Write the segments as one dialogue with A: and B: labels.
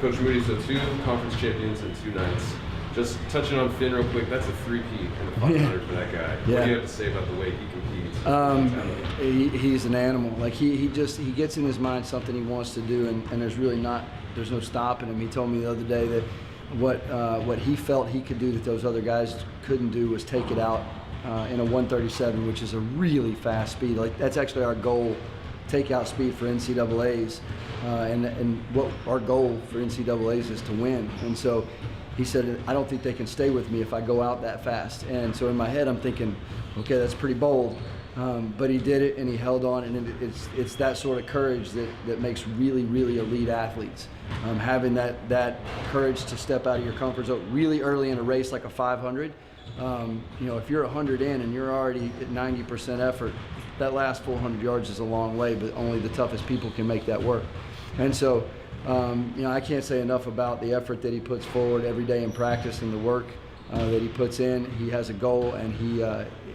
A: Coach Moody, so 2 conference champions in 2 nights. Just touching on Finn real quick, that's a 3-peat in the 500 for that guy.
B: Yeah.
A: What do you have to say about the way he competes?
B: He's an animal. Like he gets in his mind something he wants to do, and there's no stopping him. He told me the other day that what he felt he could do that those other guys couldn't do was take it out in a 137, which is a really fast speed. Like that's actually our goal, takeout speed for NCAAs, and what our goal for NCAAs is to win. And so he said, I don't think they can stay with me if I go out that fast. And so in my head, I'm thinking, okay, that's pretty bold. But he did it, and he held on, and it's that sort of courage that makes really, really elite athletes. Having that courage to step out of your comfort zone really early in a race like a 500. If you're 100 in and you're already at 90% effort, that last 400 yards is a long way, but only the toughest people can make that work. And so, I can't say enough about the effort that he puts forward every day in practice and the work that he puts in. He has a goal, and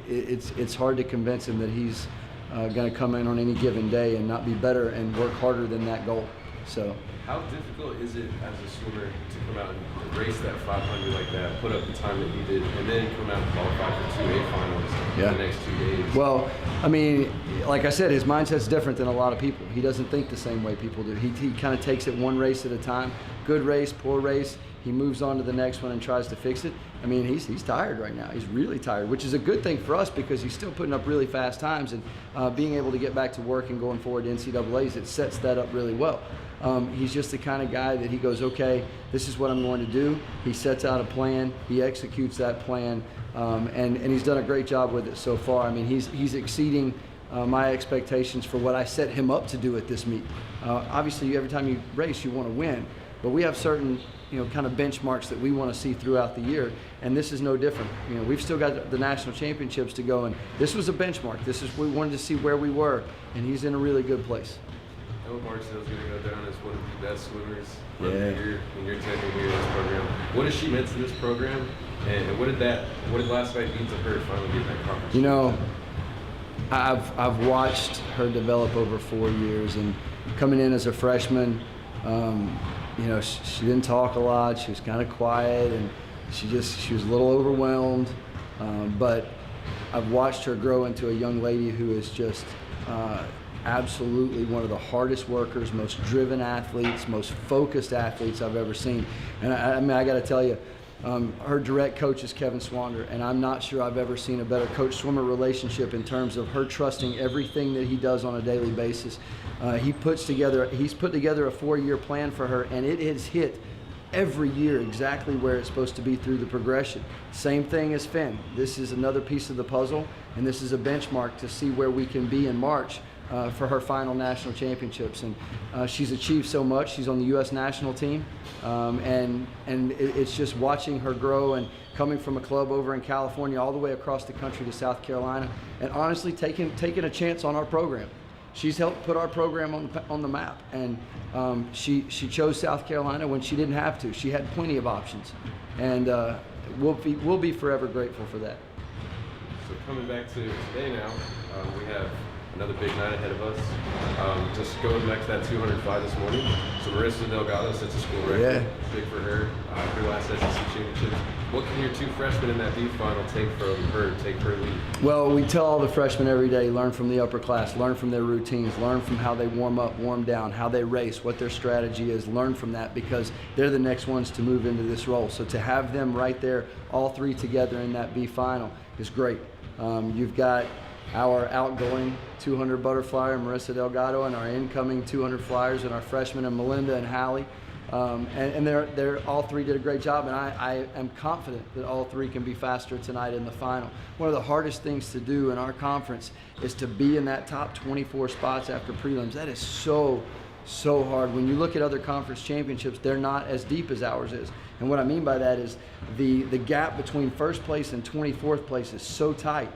B: it's hard to convince him that he's going to come in on any given day and not be better and work harder than that goal. So,
A: how difficult is it as a swimmer to come out and race that 500 like that, put up the time that he did, and then come out and qualify for 2A finals the next 2 days?
B: Well, I mean, like I said, his mindset's different than a lot of people. He doesn't think the same way people do. He kind of takes it one race at a time. Good race, poor race. He moves on to the next one and tries to fix it. I mean, he's tired right now. He's really tired, which is a good thing for us because he's still putting up really fast times, and being able to get back to work and going forward to NCAAs, it sets that up really well. He's just the kind of guy that he goes, okay, this is what I'm going to do. He sets out a plan, he executes that plan, and he's done a great job with it so far. I mean, he's exceeding my expectations for what I set him up to do at this meet. Obviously, every time you race, you want to win, but we have certain kind of benchmarks that we want to see throughout the year, and this is no different. We've still got the national championships to go, and this was a benchmark. We wanted to see where we were, and he's in a really good place.
A: I know Barksdale's going to go down as one of the best swimmers in your tenure here in this program. What has she meant to this program, and what did last night mean to her finally getting that conference?
B: I've watched her develop over 4 years, and coming in as a freshman, she didn't talk a lot. She was kind of quiet, and she was a little overwhelmed. But I've watched her grow into a young lady who is just absolutely one of the hardest workers, most driven athletes, most focused athletes I've ever seen. And I got to tell you, her direct coach is Kevin Swander, and I'm not sure I've ever seen a better coach-swimmer relationship in terms of her trusting everything that he does on a daily basis. He's put together a 4-year plan for her, and it has hit every year exactly where it's supposed to be through the progression. Same thing as Finn. This is another piece of the puzzle, and this is a benchmark to see where we can be in March for her final national championships. And she's achieved so much. She's on the U.S. national team, and it's just watching her grow and coming from a club over in California all the way across the country to South Carolina, and honestly taking a chance on our program. She's helped put our program on the map, and she chose South Carolina when she didn't have to. She had plenty of options, and we'll be forever grateful for that.
A: So coming back to today now, we have another big night ahead of us. Just going back to that 200 fly this morning. So Marissa Delgado sets a school record.
B: Yeah.
A: Big for her. Her last SEC championship. What can your 2 freshmen in that B final take from her, take her lead?
B: Well, we tell all the freshmen every day, learn from the upper class, learn from their routines, learn from how they warm up, warm down, how they race, what their strategy is, learn from that because they're the next ones to move into this role. So to have them right there, all 3 together in that B final is great. You've got our outgoing 200 butterflyer, Marissa Delgado, and our incoming 200 flyers, and our freshmen, and Melinda and Hallie. And they're all 3 did a great job, and I am confident that all 3 can be faster tonight in the final. One of the hardest things to do in our conference is to be in that top 24 spots after prelims. That is so hard. When you look at other conference championships, they're not as deep as ours is. And what I mean by that is the gap between first place and 24th place is so tight.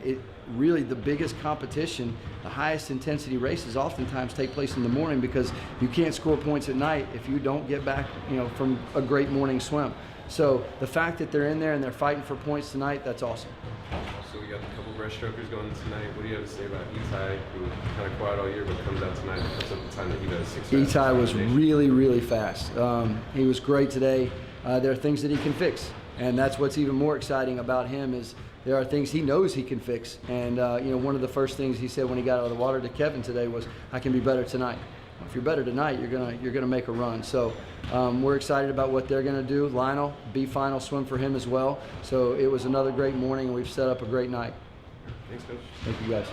B: It really, the biggest competition, the highest intensity races oftentimes take place in the morning, because you can't score points at night if you don't get back, from a great morning swim. So the fact that they're in there and they're fighting for points tonight, that's awesome.
A: So we got a couple breaststrokers going tonight. What do you have to say about Itai, who kind of quiet all year but comes out tonight and puts up the time that he does?
B: Itai was really, really fast. He was great today. There are things that he can fix, and that's what's even more exciting about him, is there are things he knows he can fix. And one of the first things he said when he got out of the water to Kevin today was, "I can be better tonight." If you're better tonight, you're gonna make a run. So we're excited about what they're gonna do. Lionel, B final swim for him as well. So it was another great morning, and we've set up a great night.
A: Thanks, Coach.
B: Thank you, guys.